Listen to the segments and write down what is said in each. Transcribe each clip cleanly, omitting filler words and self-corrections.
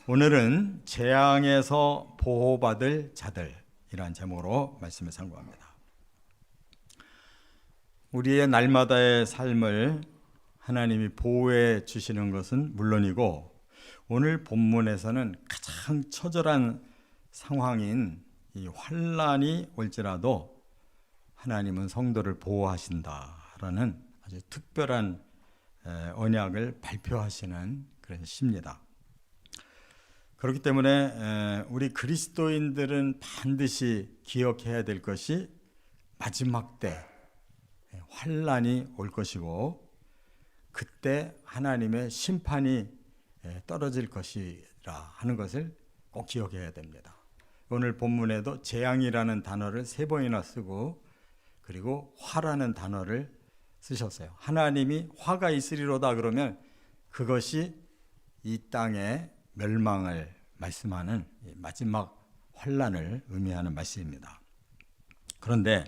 오늘은 재앙에서 보호받을 자들이란 제목으로 말씀을 상고합니다. 우리의 날마다의 삶을 하나님이 보호해 주시는 것은 물론이고, 오늘 본문에서는 가장 처절한 상황인 이 환난이 올지라도 하나님은 성도를 보호하신다라는 아주 특별한 언약을 발표하시는 그런 시입니다. 그렇기 때문에 우리 그리스도인들은 반드시 기억해야 될 것이 마지막 때 환난이 올 것이고, 그때 하나님의 심판이 떨어질 것이라 하는 것을 꼭 기억해야 됩니다. 오늘 본문에도 재앙이라는 단어를 3번이나 쓰고, 그리고 화라는 단어를 쓰셨어요. 하나님이 화가 있으리로다 그러면 그것이 이 땅의 멸망을 말씀하는 마지막 환난을 의미하는 말씀입니다. 그런데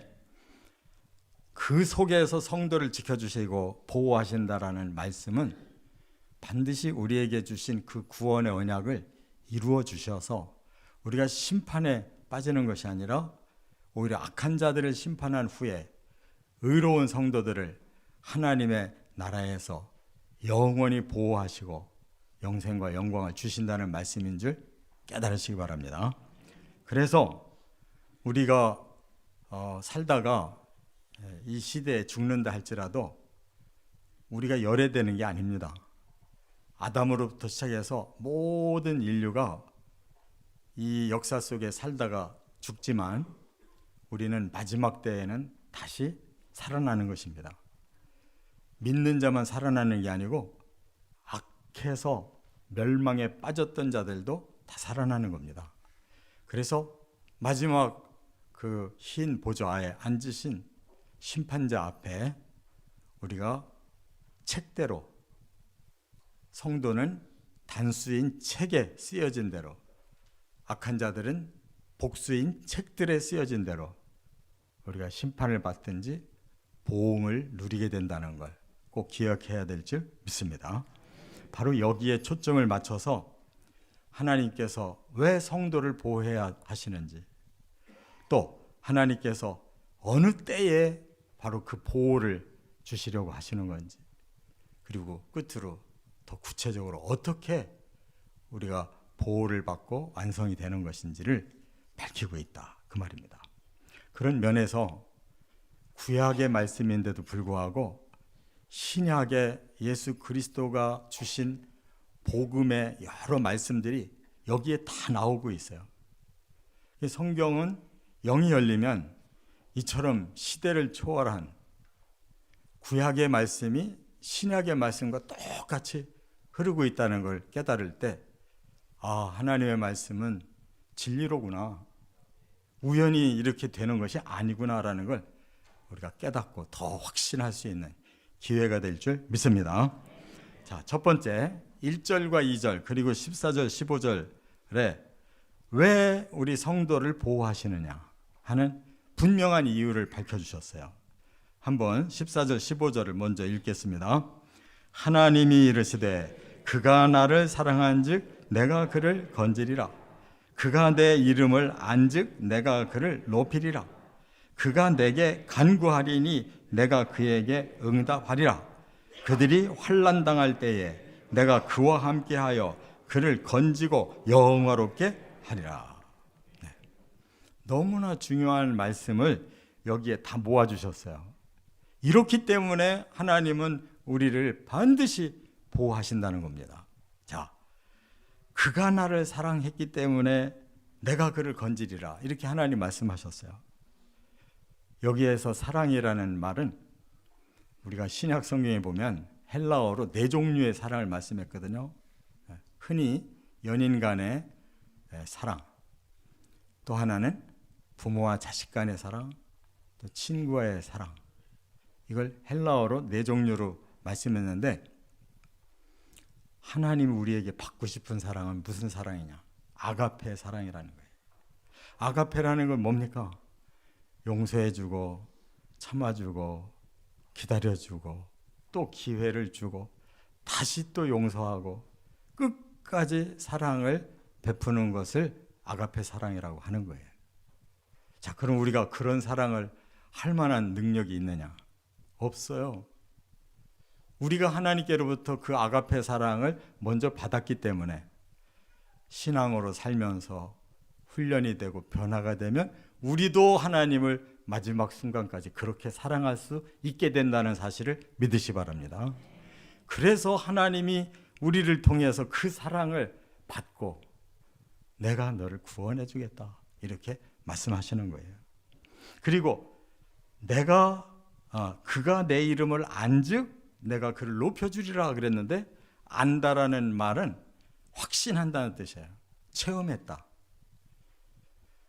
그 속에서 성도를 지켜주시고 보호하신다라는 말씀은 반드시 우리에게 주신 그 구원의 언약을 이루어 주셔서 우리가 심판에 빠지는 것이 아니라 오히려 악한 자들을 심판한 후에 의로운 성도들을 하나님의 나라에서 영원히 보호하시고 영생과 영광을 주신다는 말씀인 줄 깨달으시기 바랍니다. 그래서 우리가 살다가 이 시대에 죽는다 할지라도 우리가 열애되는 게 아닙니다. 아담으로부터 시작해서 모든 인류가 이 역사 속에 살다가 죽지만 우리는 마지막 때에는 다시 살아나는 것입니다. 믿는 자만 살아나는 게 아니고 악해서 멸망에 빠졌던 자들도 다 살아나는 겁니다. 그래서 마지막 그 흰 보좌에 앉으신 심판자 앞에 우리가 책대로, 성도는 단수인 책에 쓰여진 대로, 악한 자들은 복수인 책들에 쓰여진 대로 우리가 심판을 받든지 보응을 누리게 된다는 걸 꼭 기억해야 될 줄 믿습니다. 바로 여기에 초점을 맞춰서 하나님께서 왜 성도를 보호해야 하시는지, 또 하나님께서 어느 때에 바로 그 보호를 주시려고 하시는 건지, 그리고 끝으로 더 구체적으로 어떻게 우리가 보호를 받고 완성이 되는 것인지를 밝히고 있다, 그 말입니다. 그런 면에서 구약의 말씀인데도 불구하고 신약의 예수 그리스도가 주신 복음의 여러 말씀들이 여기에 다 나오고 있어요. 성경은 영이 열리면 이처럼 시대를 초월한 구약의 말씀이 신약의 말씀과 똑같이 흐르고 있다는 걸 깨달을 때, 아, 하나님의 말씀은 진리로구나, 우연히 이렇게 되는 것이 아니구나라는 걸 우리가 깨닫고 더 확신할 수 있는 기회가 될 줄 믿습니다. 자, 첫 번째 1절과 2절 그리고 14절 15절에 왜 우리 성도를 보호하시느냐 하는 분명한 이유를 밝혀주셨어요. 한번 14절 15절을 먼저 읽겠습니다. 하나님이 이르시되 그가 나를 사랑한즉 내가 그를 건지리라. 그가 내 이름을 안즉 내가 그를 높이리라. 그가 내게 간구하리니 내가 그에게 응답하리라. 그들이 환난 당할 때에 내가 그와 함께하여 그를 건지고 영화롭게 하리라. 네. 너무나 중요한 말씀을 여기에 다 모아주셨어요. 이렇기 때문에 하나님은 우리를 반드시 보호하신다는 겁니다. 자, 그가 나를 사랑했기 때문에 내가 그를 건지리라, 이렇게 하나님 말씀하셨어요. 여기에서 사랑이라는 말은 우리가 신약 성경에 보면 헬라어로 4종류의 사랑을 말씀했거든요. 흔히 연인 간의 사랑, 또 하나는 부모와 자식 간의 사랑, 또 친구와의 사랑, 이걸 헬라어로 4종류로 말씀했는데, 하나님이 우리에게 받고 싶은 사랑은 무슨 사랑이냐? 아가페 사랑이라는 거예요. 아가페라는 건 뭡니까? 용서해주고 참아주고 기다려주고 또 기회를 주고 다시 또 용서하고 끝까지 사랑을 베푸는 것을 아가페 사랑이라고 하는 거예요. 자, 그럼 우리가 그런 사랑을 할 만한 능력이 있느냐? 없어요. 우리가 하나님께로부터 그 아가페 사랑을 먼저 받았기 때문에 신앙으로 살면서 훈련이 되고 변화가 되면 우리도 하나님을 마지막 순간까지 그렇게 사랑할 수 있게 된다는 사실을 믿으시 바랍니다. 그래서 하나님이 우리를 통해서 그 사랑을 받고 내가 너를 구원해 주겠다 이렇게 말씀하시는 거예요. 그리고 그가 내 이름을 안즉 내가 그를 높여주리라 그랬는데, 안다라는 말은 확신한다는 뜻이에요. 체험했다.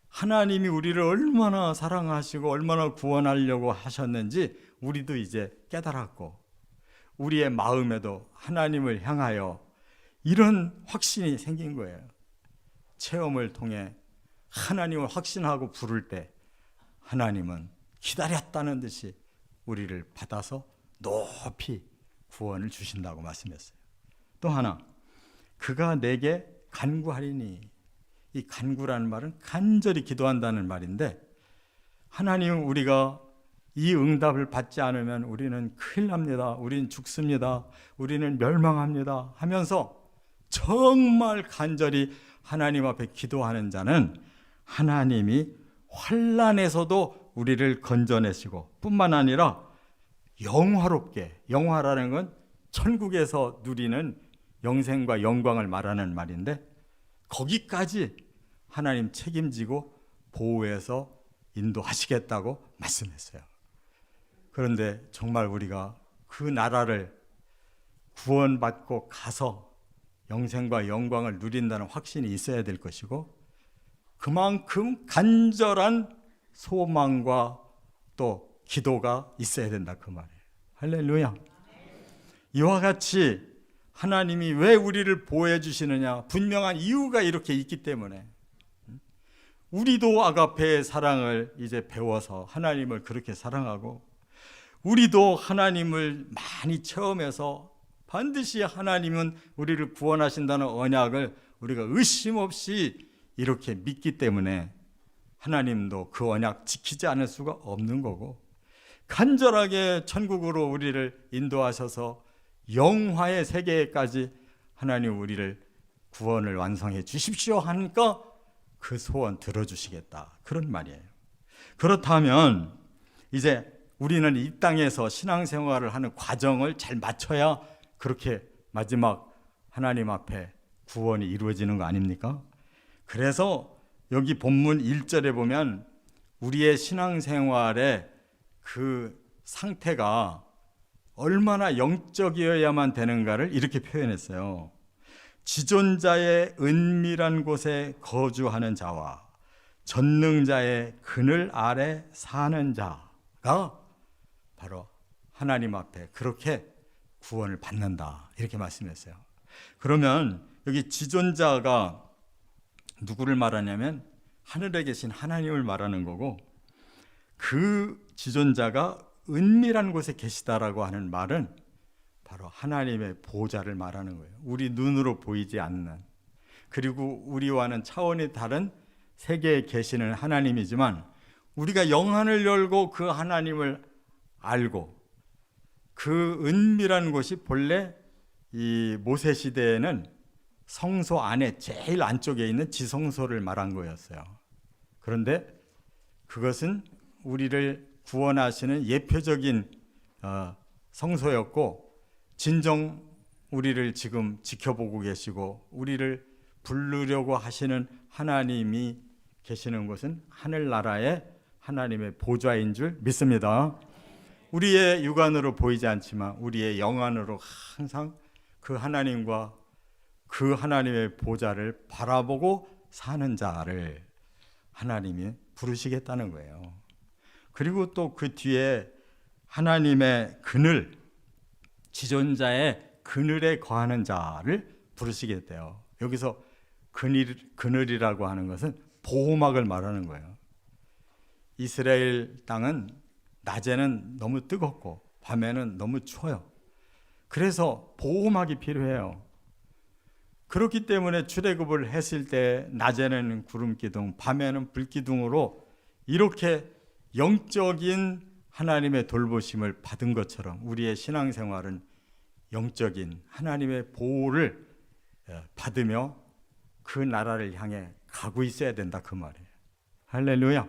하나님이 우리를 얼마나 사랑하시고 얼마나 구원하려고 하셨는지 우리도 이제 깨달았고, 우리의 마음에도 하나님을 향하여 이런 확신이 생긴 거예요. 체험을 통해 하나님을 확신하고 부를 때 하나님은 기다렸다는 듯이 우리를 받아서 높이 구원을 주신다고 말씀했어요. 또 하나, 그가 내게 간구하리니, 이 간구라는 말은 간절히 기도한다는 말인데, 하나님, 우리가 이 응답을 받지 않으면 우리는 큰일 납니다, 우리는 죽습니다, 우리는 멸망합니다 하면서 정말 간절히 하나님 앞에 기도하는 자는 하나님이 환난에서도 우리를 건져내시고 뿐만 아니라 영화롭게, 영화라는 건 천국에서 누리는 영생과 영광을 말하는 말인데, 거기까지 하나님 책임지고 보호해서 인도하시겠다고 말씀했어요. 그런데 정말 우리가 그 나라를 구원받고 가서 영생과 영광을 누린다는 확신이 있어야 될 것이고, 그만큼 간절한 소망과 또 기도가 있어야 된다, 그 말이에요. 할렐루야. 이와 같이 하나님이 왜 우리를 보호해 주시느냐, 분명한 이유가 이렇게 있기 때문에 우리도 아가페의 사랑을 이제 배워서 하나님을 그렇게 사랑하고, 우리도 하나님을 많이 체험해서 반드시 하나님은 우리를 구원하신다는 언약을 우리가 의심 없이 이렇게 믿기 때문에 하나님도 그 언약 지키지 않을 수가 없는 거고, 간절하게 천국으로 우리를 인도하셔서 영화의 세계까지 하나님 우리를 구원을 완성해 주십시오 하니까 그 소원 들어주시겠다, 그런 말이에요. 그렇다면 이제 우리는 이 땅에서 신앙생활을 하는 과정을 잘 맞춰야 그렇게 마지막 하나님 앞에 구원이 이루어지는 거 아닙니까? 그래서 여기 본문 1절에 보면 우리의 신앙생활의 그 상태가 얼마나 영적이어야만 되는가를 이렇게 표현했어요. 지존자의 은밀한 곳에 거주하는 자와 전능자의 그늘 아래 사는 자가 바로 하나님 앞에 그렇게 구원을 받는다, 이렇게 말씀했어요. 그러면 여기 지존자가 누구를 말하냐면 하늘에 계신 하나님을 말하는 거고, 그 지존자가 은밀한 곳에 계시다라고 하는 말은 바로 하나님의 보좌를 말하는 거예요. 우리 눈으로 보이지 않는, 그리고 우리와는 차원이 다른 세계에 계시는 하나님이지만, 우리가 영안을 열고 그 하나님을 알고, 그 은밀한 곳이 본래 이 모세 시대에는 성소 안에 제일 안쪽에 있는 지성소를 말한 거였어요. 그런데 그것은 우리를 구원하시는 예표적인 성소였고, 진정 우리를 지금 지켜보고 계시고 우리를 부르려고 하시는 하나님이 계시는 곳은 하늘나라의 하나님의 보좌인 줄 믿습니다. 우리의 육안으로 보이지 않지만 우리의 영안으로 항상 그 하나님과 그 하나님의 보좌를 바라보고 사는 자를 하나님이 부르시겠다는 거예요. 그리고 또 그 뒤에 하나님의 그늘, 지존자의 그늘에 거하는 자를 부르시겠대요. 여기서 그늘이라고 하는 것은 보호막을 말하는 거예요. 이스라엘 땅은 낮에는 너무 뜨겁고 밤에는 너무 추워요. 그래서 보호막이 필요해요. 그렇기 때문에 출애굽을 했을 때 낮에는 구름기둥, 밤에는 불기둥으로 이렇게 영적인 하나님의 돌보심을 받은 것처럼 우리의 신앙생활은 영적인 하나님의 보호를 받으며 그 나라를 향해 가고 있어야 된다, 그 말이에요. 할렐루야.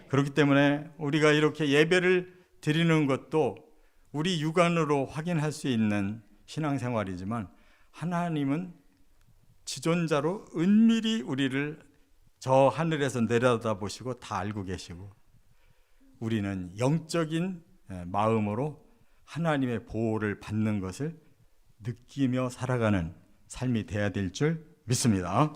그렇기 때문에 우리가 이렇게 예배를 드리는 것도 우리 육안으로 확인할 수 있는 신앙생활이지만 하나님은 지존자로 은밀히 우리를 저 하늘에서 내려다보시고 다 알고 계시고, 우리는 영적인 마음으로 하나님의 보호를 받는 것을 느끼며 살아가는 삶이 돼야 될 줄 믿습니다.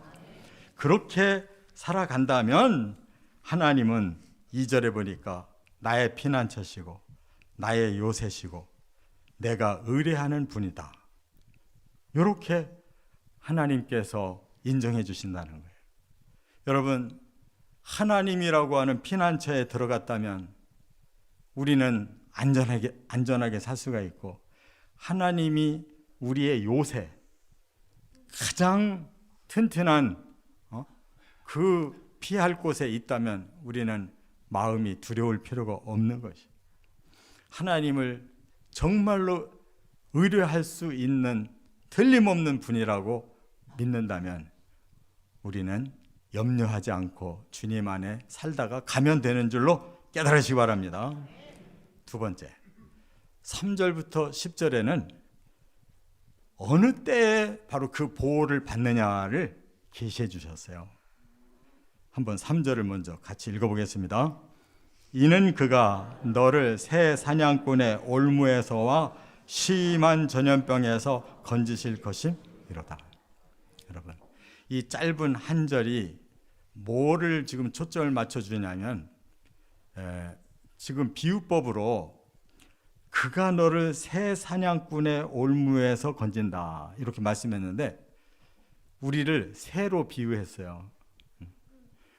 그렇게 살아간다면 하나님은 2절에 보니까 나의 피난처시고 나의 요새시고 내가 의뢰하는 분이다, 이렇게 하나님께서 인정해 주신다는 거예요. 여러분, 하나님이라고 하는 피난처에 들어갔다면 우리는 안전하게 살 수가 있고, 하나님이 우리의 요새, 가장 튼튼한 그 피할 곳에 있다면 우리는 마음이 두려울 필요가 없는 것이, 하나님을 정말로 의뢰할 수 있는 틀림없는 분이라고 믿는다면 우리는 염려하지 않고 주님 안에 살다가 가면 되는 줄로 깨달으시기 바랍니다. 두 번째, 3절부터 10절에는 어느 때에 바로 그 보호를 받느냐를 계시해 주셨어요. 한번 3절을 먼저 같이 읽어보겠습니다. 이는 그가 너를 새 사냥꾼의 올무에서와 심한 전염병에서 건지실 것임이로다. 여러분, 이 짧은 한 절이 뭐를 지금 초점을 맞춰주냐면, 지금 비유법으로 그가 너를 새 사냥꾼의 올무에서 건진다, 이렇게 말씀했는데 우리를 새로 비유했어요.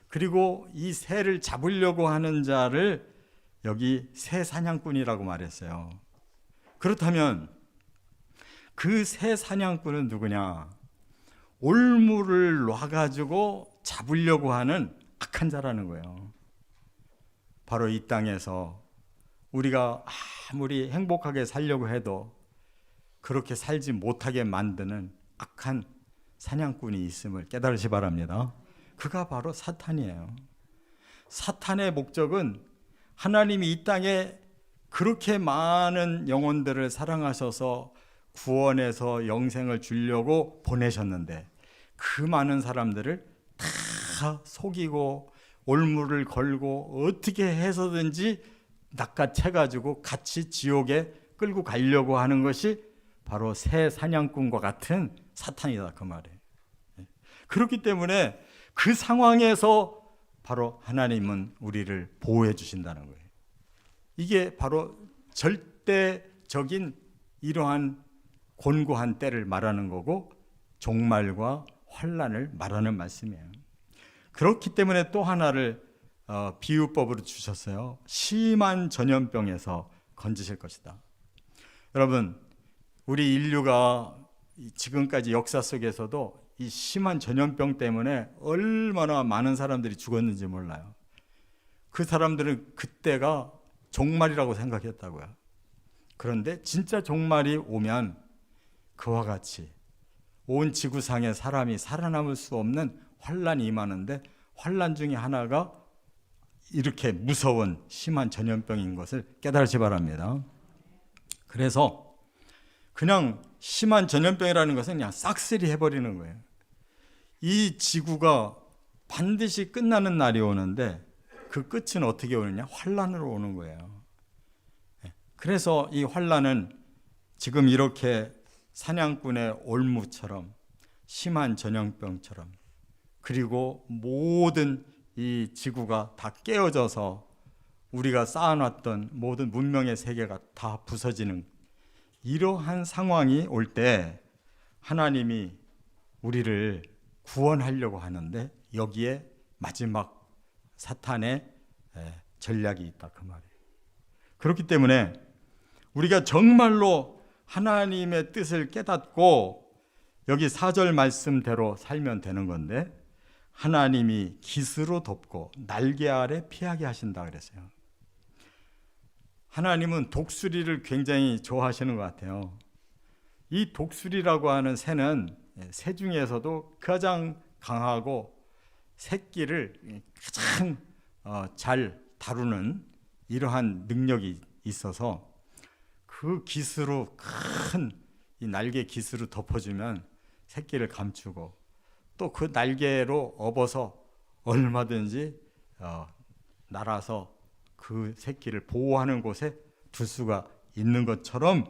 그리고 이 새를 잡으려고 하는 자를 여기 새 사냥꾼이라고 말했어요. 그렇다면 그 새 사냥꾼은 누구냐? 올무를 놔가지고 잡으려고 하는 악한 자라는 거예요. 바로 이 땅에서 우리가 아무리 행복하게 살려고 해도 그렇게 살지 못하게 만드는 악한 사냥꾼이 있음을 깨달으시 바랍니다. 그가 바로 사탄이에요. 사탄의 목적은 하나님이 이 땅에 그렇게 많은 영혼들을 사랑하셔서 구원해서 영생을 주려고 보내셨는데 그 많은 사람들을 다 속이고 올무를 걸고 어떻게 해서든지 낚아채가지고 같이 지옥에 끌고 가려고 하는 것이 바로 새 사냥꾼과 같은 사탄이다, 그 말이에요. 그렇기 때문에 그 상황에서 바로 하나님은 우리를 보호해 주신다는 거예요. 이게 바로 절대적인 이러한 곤고한 때를 말하는 거고 종말과 환난을 말하는 말씀이에요. 그렇기 때문에 또 하나를 비유법으로 주셨어요. 심한 전염병에서 건지실 것이다. 여러분, 우리 인류가 지금까지 역사 속에서도 이 심한 전염병 때문에 얼마나 많은 사람들이 죽었는지 몰라요. 그 사람들은 그때가 종말이라고 생각했다고요. 그런데 진짜 종말이 오면 그와 같이 온 지구상에 사람이 살아남을 수 없는 환난이 임하는데, 환난 중에 하나가 이렇게 무서운 심한 전염병인 것을 깨달으시 바랍니다. 그래서 그냥 심한 전염병이라는 것은 그냥 싹쓸이 해버리는 거예요. 이 지구가 반드시 끝나는 날이 오는데 그 끝은 어떻게 오느냐? 환난으로 오는 거예요. 그래서 이 환난은 지금 이렇게 사냥꾼의 올무처럼 심한 전염병처럼, 그리고 모든 이 지구가 다 깨어져서 우리가 쌓아놨던 모든 문명의 세계가 다 부서지는 이러한 상황이 올 때 하나님이 우리를 구원하려고 하는데 여기에 마지막 사탄의 전략이 있다, 그 말이에요. 그렇기 때문에 우리가 정말로 하나님의 뜻을 깨닫고 여기 4절 말씀대로 살면 되는 건데 하나님이 깃으로 덮고 날개 아래 피하게 하신다 그랬어요. 하나님은 독수리를 굉장히 좋아하시는 것 같아요. 이 독수리라고 하는 새는 새 중에서도 가장 강하고 새끼를 가장 잘 다루는 이러한 능력이 있어서 그 깃으로 큰 이 날개 깃으로 덮어주면 새끼를 감추고 또 그 날개로 업어서 얼마든지 날아서 그 새끼를 보호하는 곳에 둘 수가 있는 것처럼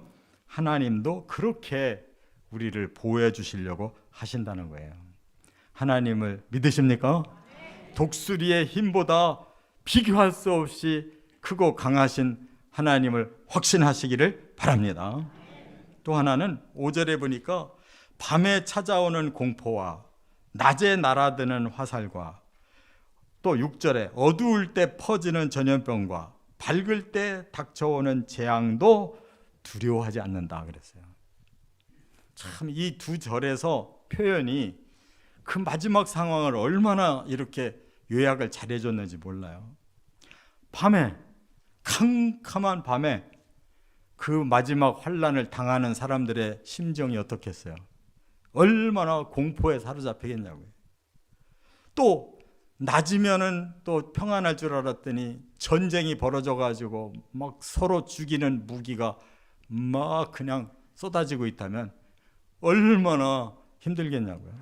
하나님도 그렇게 우리를 보호해 주시려고 하신다는 거예요. 하나님을 믿으십니까? 독수리의 힘보다 비교할 수 없이 크고 강하신 하나님을 확신하시기를 바랍니다. 또 하나는 5절에 보니까 밤에 찾아오는 공포와 낮에 날아드는 화살과 또 6절에 어두울 때 퍼지는 전염병과 밝을 때 닥쳐오는 재앙도 두려워하지 않는다 그랬어요. 참 이 두 절에서 표현이 그 마지막 상황을 얼마나 이렇게 요약을 잘해줬는지 몰라요. 밤에, 캄캄한 밤에 그 마지막 환난을 당하는 사람들의 심정이 어떻겠어요? 얼마나 공포에 사로잡히겠냐고요. 또 낮이면은 또 평안할 줄 알았더니 전쟁이 벌어져가지고 막 서로 죽이는 무기가 막 그냥 쏟아지고 있다면 얼마나 힘들겠냐고요.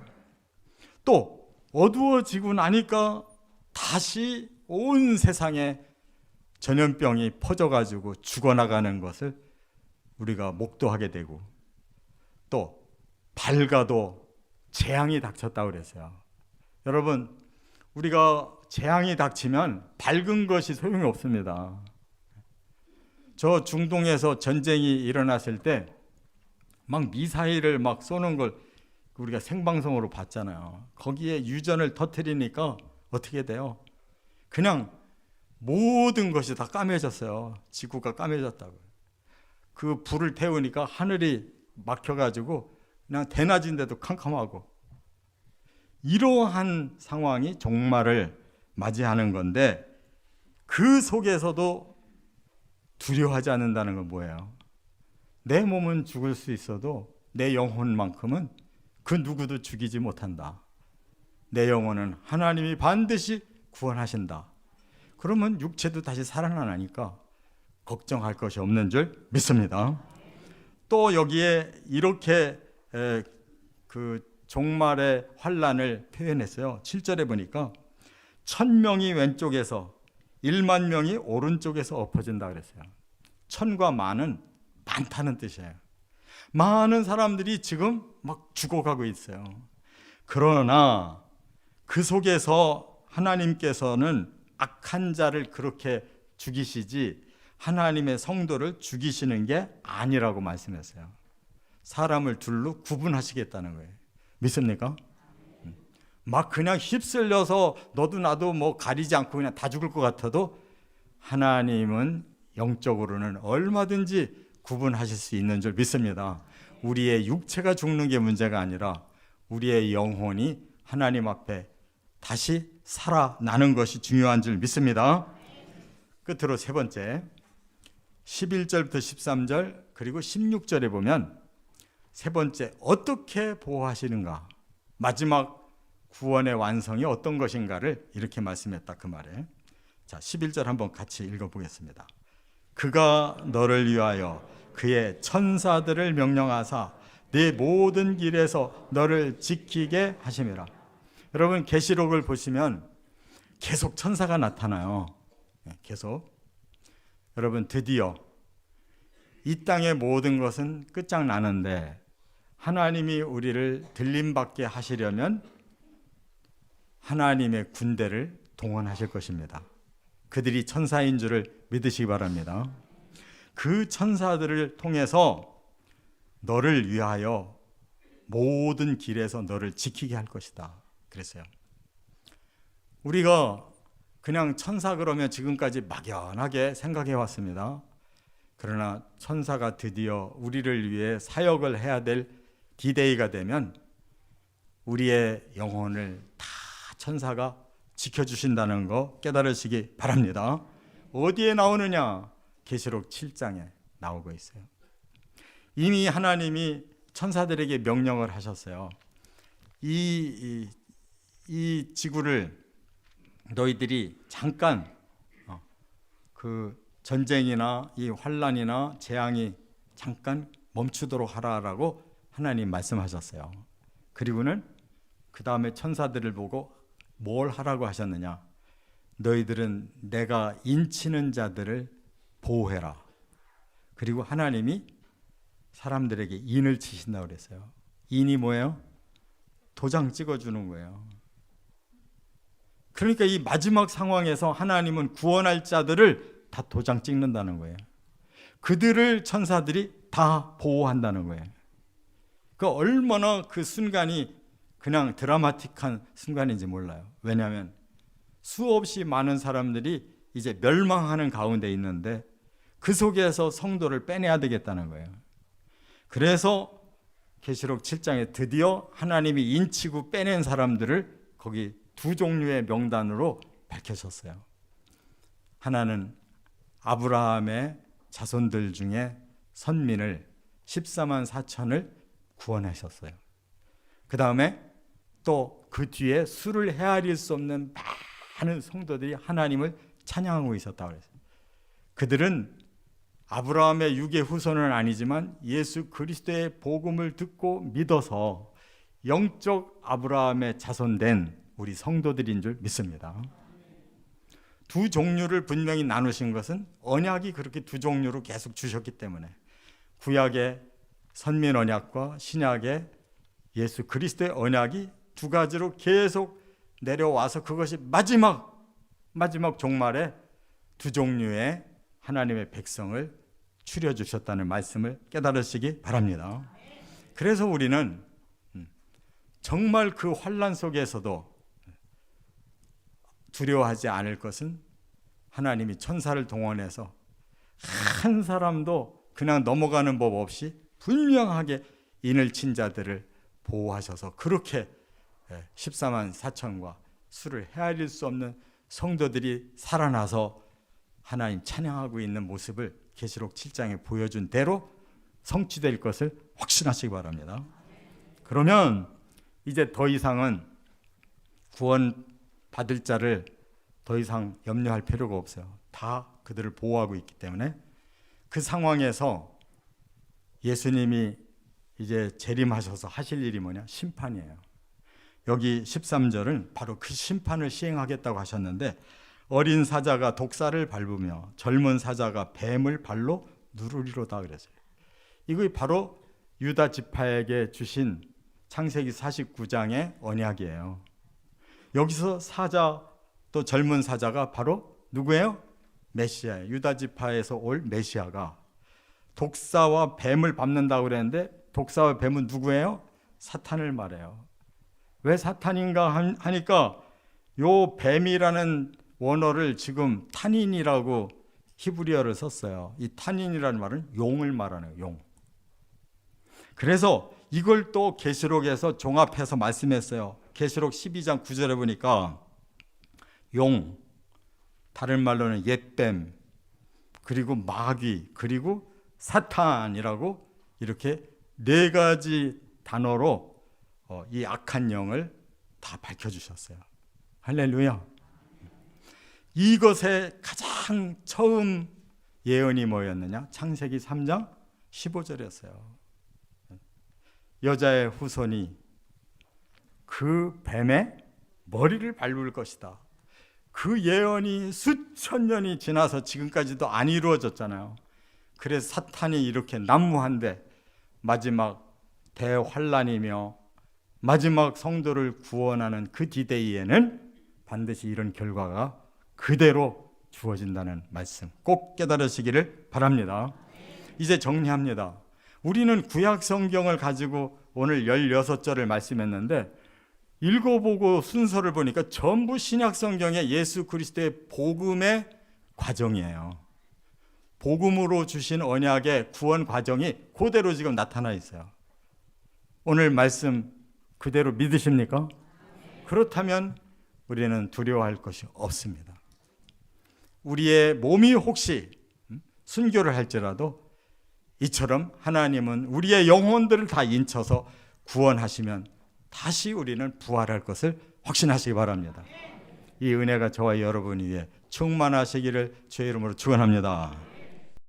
또 어두워지고 나니까 다시 온 세상에 전염병이 퍼져가지고 죽어나가는 것을 우리가 목도하게 되고 또 밝아도 재앙이 닥쳤다고 그랬어요. 여러분, 우리가 재앙이 닥치면 밝은 것이 소용이 없습니다. 저 중동에서 전쟁이 일어났을 때 막 미사일을 막 쏘는 걸 우리가 생방송으로 봤잖아요. 거기에 유전을 터뜨리니까 어떻게 돼요? 그냥 모든 것이 다 까매졌어요. 지구가 까매졌다고요. 그 불을 태우니까 하늘이 막혀가지고 그냥 대낮인데도 캄캄하고 이러한 상황이 종말을 맞이하는 건데 그 속에서도 두려워하지 않는다는 건 뭐예요? 내 몸은 죽을 수 있어도 내 영혼만큼은 그 누구도 죽이지 못한다. 내 영혼은 하나님이 반드시 구원하신다. 그러면 육체도 다시 살아나니까 걱정할 것이 없는 줄 믿습니다. 또 여기에 이렇게 그 종말의 환란을 표현했어요. 7절에 보니까 1000명이 왼쪽에서 1만 명이 오른쪽에서 엎어진다 그랬어요. 천과 만은 많다는 뜻이에요. 많은 사람들이 지금 막 죽어가고 있어요. 그러나 그 속에서 하나님께서는 악한 자를 그렇게 죽이시지 하나님의 성도를 죽이시는 게 아니라고 말씀했어요. 사람을 둘로 구분하시겠다는 거예요. 믿습니까? 막 그냥 휩쓸려서 너도 나도 뭐 가리지 않고 그냥 다 죽을 것 같아도 하나님은 영적으로는 얼마든지 구분하실 수 있는 줄 믿습니다. 우리의 육체가 죽는 게 문제가 아니라 우리의 영혼이 하나님 앞에 다시 살아나는 것이 중요한 줄 믿습니다. 끝으로 세 번째 11절부터 13절 그리고 16절에 보면 세 번째 어떻게 보호하시는가, 마지막 구원의 완성이 어떤 것인가를 이렇게 말씀했다 그 말에. 자, 11절 한번 같이 읽어보겠습니다. 그가 너를 위하여 그의 천사들을 명령하사 네 모든 길에서 너를 지키게 하심이라. 여러분 계시록을 보시면 계속 천사가 나타나요. 계속. 여러분 드디어 이 땅의 모든 것은 끝장나는데 하나님이 우리를 들림받게 하시려면 하나님의 군대를 동원하실 것입니다. 그들이 천사인 줄을 믿으시기 바랍니다. 그 천사들을 통해서 너를 위하여 모든 길에서 너를 지키게 할 것이다 그랬어요. 우리가 그냥 천사 그러면 지금까지 막연하게 생각해 왔습니다. 그러나 천사가 드디어 우리를 위해 사역을 해야 될 디데이가 되면 우리의 영혼을 다 천사가 지켜주신다는 거 깨달으시기 바랍니다. 어디에 나오느냐? 계시록 7장에 나오고 있어요. 이미 하나님이 천사들에게 명령을 하셨어요. 이 지구를 너희들이 잠깐 그 전쟁이나 이 환란이나 재앙이 잠깐 멈추도록 하라라고 하나님 말씀하셨어요. 그리고는 그 다음에 천사들을 보고 뭘 하라고 하셨느냐? 너희들은 내가 인치는 자들을 보호해라. 그리고 하나님이 사람들에게 인을 치신다고 그랬어요. 인이 뭐예요? 도장 찍어주는 거예요. 그러니까 이 마지막 상황에서 하나님은 구원할 자들을 다 도장 찍는다는 거예요. 그들을 천사들이 다 보호한다는 거예요. 그 얼마나 그 순간이 그냥 드라마틱한 순간인지 몰라요. 왜냐하면 수없이 많은 사람들이 이제 멸망하는 가운데 있는데 그 속에서 성도를 빼내야 되겠다는 거예요. 그래서 계시록 7장에 드디어 하나님이 인치고 빼낸 사람들을 거기 두 종류의 명단으로 밝혀졌어요. 하나는 아브라함의 자손들 중에 선민을 14만 4천을 구원하셨어요. 그 다음에 또 그 뒤에 수를 헤아릴 수 없는 많은 성도들이 하나님을 찬양하고 있었다고 그랬어요. 그들은 아브라함의 육의 후손은 아니지만 예수 그리스도의 복음을 듣고 믿어서 영적 아브라함의 자손된 우리 성도들인 줄 믿습니다. 두 종류를 분명히 나누신 것은 언약이 그렇게 두 종류로 계속 주셨기 때문에 구약의 선민 언약과 신약의 예수 그리스도의 언약이 두 가지로 계속 내려와서 그것이 마지막 종말에 두 종류의 하나님의 백성을 추려주셨다는 말씀을 깨달으시기 바랍니다. 그래서 우리는 정말 그 환난 속에서도 두려워하지 않을 것은 하나님이 천사를 동원해서 한 사람도 그냥 넘어가는 법 없이 분명하게 인을 친 자들을 보호하셔서 그렇게 14만 4천과 수를 헤아릴 수 없는 성도들이 살아나서 하나님 찬양하고 있는 모습을 계시록 7장에 보여준 대로 성취될 것을 확신하시기 바랍니다. 그러면 이제 더 이상은 구원 받을 자를 더 이상 염려할 필요가 없어요. 다 그들을 보호하고 있기 때문에 그 상황에서 예수님이 이제 재림하셔서 하실 일이 뭐냐? 심판이에요. 여기 13절은 바로 그 심판을 시행하겠다고 하셨는데 어린 사자가 독사를 밟으며 젊은 사자가 뱀을 발로 누르리로다 그랬어요. 이거 바로 유다 지파에게 주신 창세기 49장의 언약이에요. 여기서 사자 또 젊은 사자가 바로 누구예요? 메시아예요. 유다 지파에서 올 메시아가 독사와 뱀을 밟는다고 그랬는데 독사와 뱀은 누구예요? 사탄을 말해요. 왜 사탄인가 하니까 요 뱀이라는 원어를 지금 탄인이라고 히브리어를 썼어요. 이 탄인이라는 말은 용을 말하는 용. 그래서 이걸 또 계시록에서 종합해서 말씀했어요. 계시록 12장 9절에 보니까 용, 다른 말로는 옛뱀, 그리고 마귀, 그리고 사탄이라고 이렇게 네 가지 단어로 이 악한 영을 다 밝혀주셨어요. 할렐루야. 이것의 가장 처음 예언이 뭐였느냐? 창세기 3장 15절이었어요. 여자의 후손이 그 뱀의 머리를 밟을 것이다. 그 예언이 수천 년이 지나서 지금까지도 안 이루어졌잖아요. 그래서 사탄이 이렇게 난무한데 마지막 대환란이며 마지막 성도를 구원하는 그 디데이에는 반드시 이런 결과가 그대로 주어진다는 말씀 꼭 깨달으시기를 바랍니다. 이제 정리합니다. 우리는 구약 성경을 가지고 오늘 16절을 말씀했는데 읽어보고 순서를 보니까 전부 신약 성경의 예수 그리스도의 복음의 과정이에요. 복음으로 주신 언약의 구원 과정이 그대로 지금 나타나 있어요. 오늘 말씀 그대로 믿으십니까? 그렇다면 우리는 두려워할 것이 없습니다. 우리의 몸이 혹시 순교를 할지라도 이처럼 하나님은 우리의 영혼들을 다 인쳐서 구원하시면 다시 우리는 부활할 것을 확신하시기 바랍니다. 이 은혜가 저와 여러분 위에 충만하시기를 주의 이름으로 축원합니다.